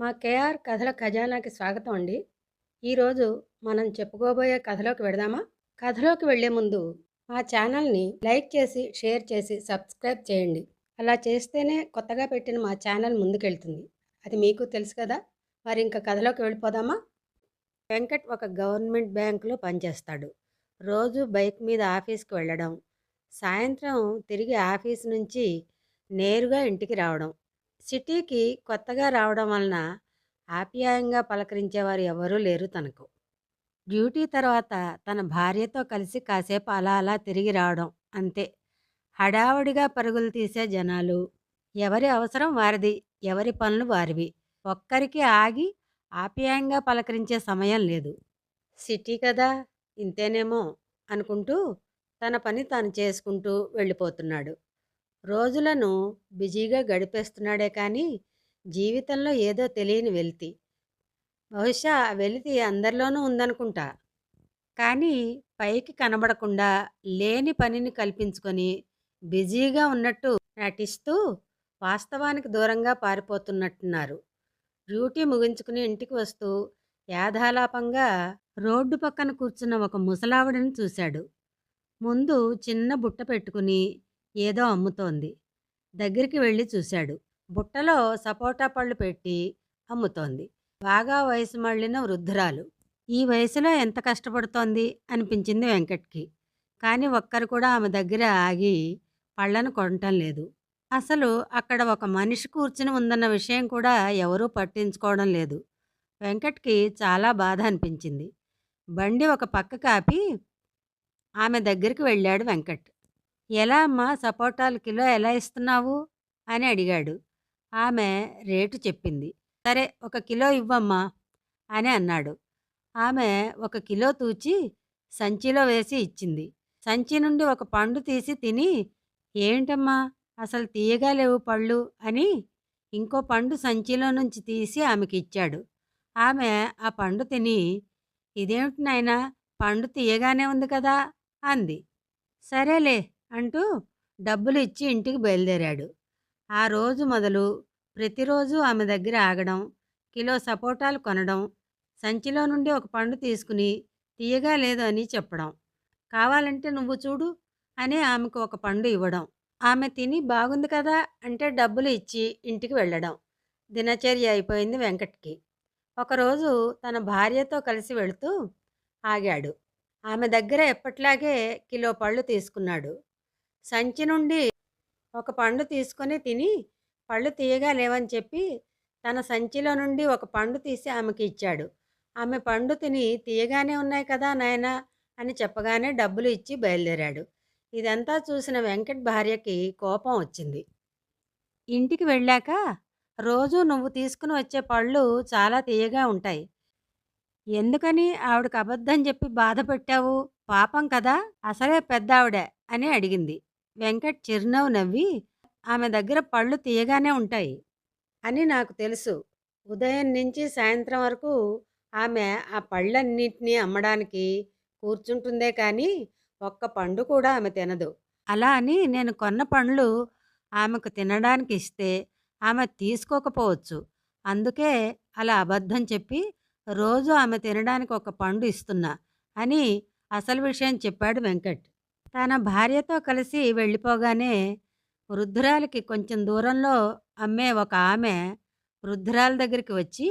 మా కేఆర్ కథల ఖజానాకి స్వాగతం అండి. ఈరోజు మనం చెప్పుకోబోయే కథలోకి వెడదామా? కథలోకి వెళ్లే ముందు మా ఛానల్ని లైక్ చేసి, షేర్ చేసి, సబ్స్క్రైబ్ చేయండి. అలా చేస్తేనే కొత్తగా పెట్టిన మా ఛానల్ ముందుకెళ్తుంది. అది మీకు తెలుసు కదా. మరి ఇంకా కథలోకి వెళ్ళిపోదామా? వెంకట్ ఒక గవర్నమెంట్ బ్యాంకులో పనిచేస్తాడు. రోజు బైక్ మీద ఆఫీస్కి వెళ్ళడం, సాయంత్రం తిరిగి ఆఫీస్ నుంచి నేరుగా ఇంటికి రావడం. సిటీకి కొత్తగా రావడం వలన ఆప్యాయంగా పలకరించేవారు ఎవరూ లేరు తనకు. డ్యూటీ తర్వాత తన భార్యతో కలిసి కాసేపు అలా అలా తిరిగి రావడం అంతే. హడావుడిగా పరుగులు తీసే జనాలు, ఎవరి అవసరం వారిది, ఎవరి పనులు వారివి. ఒక్కరికి ఆగి ఆప్యాయంగా పలకరించే సమయం లేదు. సిటీ కదా, ఇంతేనేమో అనుకుంటూ తన పని తాను చేసుకుంటూ వెళ్ళిపోతున్నాడు. రోజులను బిజీగా గడిపేస్తున్నాడే కానీ జీవితంలో ఏదో తెలియని వెలితి. బహుశా ఆ వెలితి అందరిలోనూ ఉందనుకుంటా. కానీ పైకి కనబడకుండా లేని పనిని కల్పించుకొని బిజీగా ఉన్నట్టు నటిస్తూ వాస్తవానికి దూరంగా పారిపోతున్నట్టున్నారు. డ్యూటీ ముగించుకుని ఇంటికి వస్తూ యాదాలాపంగా రోడ్డు పక్కన కూర్చున్న ఒక ముసలావిడని చూశాడు. ముందు చిన్న బుట్ట పెట్టుకుని ఏదో అమ్ముతోంది. దగ్గరికి వెళ్ళి చూశాడు. బుట్టలో సపోటా పళ్ళు పెట్టి అమ్ముతోంది. బాగా వయసు మళ్ళిన వృద్ధురాలు. ఈ వయసులో ఎంత కష్టపడుతోంది అనిపించింది వెంకట్కి. కానీ ఒక్కరు కూడా ఆమె దగ్గర ఆగి పళ్ళను కొనటం లేదు. అసలు అక్కడ ఒక మనిషి కూర్చుని ఉందన్న విషయం కూడా ఎవరూ పట్టించుకోవడం లేదు. వెంకట్కి చాలా బాధ అనిపించింది. బండి ఒక పక్కకు ఆపి ఆమె దగ్గరికి వెళ్ళాడు వెంకట్. ఎలా అమ్మా, సపోటాలు కిలో ఎలా ఇస్తున్నావు అని అడిగాడు. ఆమె రేటు చెప్పింది. సరే, ఒక కిలో ఇవ్వమ్మా అని అన్నాడు. ఆమె ఒక కిలో తూచి సంచిలో వేసి ఇచ్చింది. సంచి నుండి ఒక పండు తీసి తిని, ఏంటమ్మా అసలు తీయగా లేవు పళ్ళు అని ఇంకో పండు సంచిలో నుంచి తీసి ఆమెకి ఇచ్చాడు. ఆమె ఆ పండు తిని, ఇదేమిటి నాయనా, పండు తీయగానే ఉంది కదా అంది. సరేలే అంటూ డబ్బులు ఇచ్చి ఇంటికి బయలుదేరాడు. ఆ రోజు మొదలు ప్రతిరోజు ఆమె దగ్గర ఆగడం, కిలో సపోటాలు కొనడం, సంచిలో నుండి ఒక పండు తీసుకుని తీయగా లేదు అని చెప్పడం, కావాలంటే నువ్వు చూడు అని ఆమెకు ఒక పండు ఇవ్వడం, ఆమె తిని బాగుంది కదా అంటే డబ్బులు ఇచ్చి ఇంటికి వెళ్ళడం. దినచర్య అయిపోయింది వెంకట్కి. ఒకరోజు తన భార్యతో కలిసి వెళుతూ ఆగాడు. ఆమె దగ్గర ఎప్పట్లాగే కిలో పళ్ళు తీసుకున్నాడు. సంచి నుండి ఒక పండు తీసుకొని తిని, పళ్ళు తీయగా లేవని చెప్పి తన సంచిలో నుండి ఒక పండు తీసి ఆమెకి ఇచ్చాడు. ఆమె పండు తిని, తీయగానే ఉన్నాయి కదా నాయనా అని చెప్పగానే డబ్బులు ఇచ్చి బయలుదేరాడు. ఇదంతా చూసిన వెంకట్ భార్యకి కోపం వచ్చింది. ఇంటికి వెళ్ళాక, రోజు నువ్వు తీసుకుని వచ్చే పళ్ళు చాలా తీయగా ఉంటాయి, ఎందుకని ఆవిడకి అబద్ధం చెప్పి బాధ పెట్టావు? పాపం కదా, అసలే పెద్దావిడ అని అడిగింది. వెంకట్ చిరునవ్వు నవ్వి, ఆమె దగ్గర పళ్ళు తీయగానే ఉంటాయి అని నాకు తెలుసు. ఉదయం నుంచి సాయంత్రం వరకు ఆమె ఆ పళ్ళన్నింటినీ అమ్మడానికి కూర్చుంటుందే కానీ ఒక్క పండు కూడా ఆమె తినదు. అలా అని నేను కొన్న పండ్లు ఆమెకు తినడానికి ఇస్తే ఆమె తీసుకోకపోవచ్చు. అందుకే అలా అబద్ధం చెప్పి రోజు ఆమె తినడానికి ఒక పండు ఇస్తున్నా అని అసలు విషయం చెప్పాడు వెంకట్. తన భార్యతో కలిసి వెళ్ళిపోగానే వృద్ధురాలికి కొంచెం దూరంలో అమ్మే ఒక ఆమె వృద్ధురాలి దగ్గరికి వచ్చి,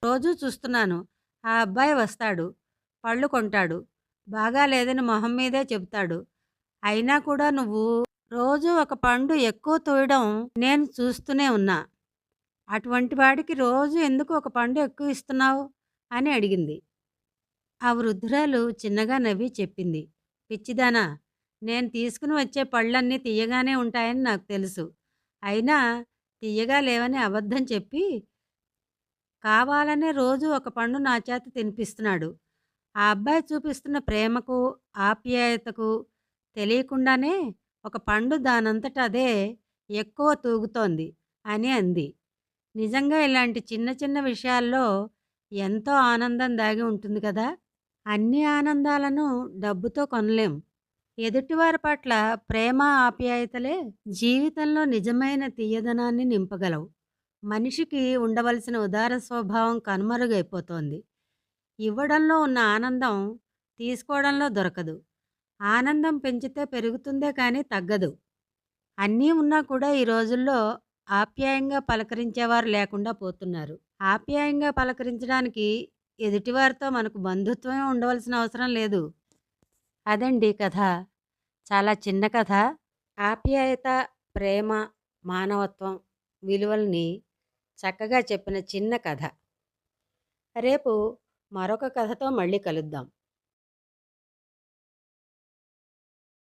రోజూ చూస్తున్నాను, ఆ అబ్బాయి వస్తాడు, పళ్ళు కొంటాడు, బాగా లేదని మొహం మీదే చెబుతాడు, అయినా కూడా నువ్వు రోజు ఒక పండు ఎక్కువ తోయడం నేను చూస్తూనే ఉన్నా, అటువంటి వాడికి రోజు ఎందుకు ఒక పండు ఎక్కువ ఇస్తున్నావు అని అడిగింది. ఆ వృద్ధురాలు చిన్నగా నవ్వి చెప్పింది, పిచ్చిదానా, నేను తీసుకుని వచ్చే పళ్ళన్నీ తీయగానే ఉంటాయని నాకు తెలుసు, అయినా తీయగా లేవని అబద్ధం చెప్పి కావాలనే రోజు ఒక పండు నా చేత తినిపిస్తున్నాడు. ఆ అబ్బాయి చూపిస్తున్న ప్రేమకు, ఆప్యాయతకు తెలియకుండానే ఒక పండు దానంతట అదే ఎక్కువ తూగుతోంది అని అంది. నిజంగా ఇలాంటి చిన్న చిన్న విషయాల్లో ఎంతో ఆనందం దాగి ఉంటుంది కదా. అన్ని ఆనందాలను డబ్బుతో కొనలేం. ఎదుటివారి పట్ల ప్రేమ, ఆప్యాయతలే జీవితంలో నిజమైన తీయదనాన్ని నింపగలవు. మనిషికి ఉండవలసిన ఉదార స్వభావం కనుమరుగైపోతోంది. ఇవ్వడంలో ఉన్న ఆనందం తీసుకోవడంలో దొరకదు. ఆనందం పెంచితే పెరుగుతుందే కానీ తగ్గదు. అన్నీ ఉన్నా కూడా ఈ రోజుల్లో ఆప్యాయంగా పలకరించేవారు లేకుండా పోతున్నారు. ఆప్యాయంగా పలకరించడానికి ఎదుటివారితో మనకు బంధుత్వమే ఉండవలసిన అవసరం లేదు. అదండి కథ. చాలా చిన్న కథ. ఆప్యాయత, ప్రేమ, మానవత్వం విలువల్ని చక్కగా చెప్పిన చిన్న కథ. రేపు మరొక కథతో మళ్ళీ కలుద్దాం.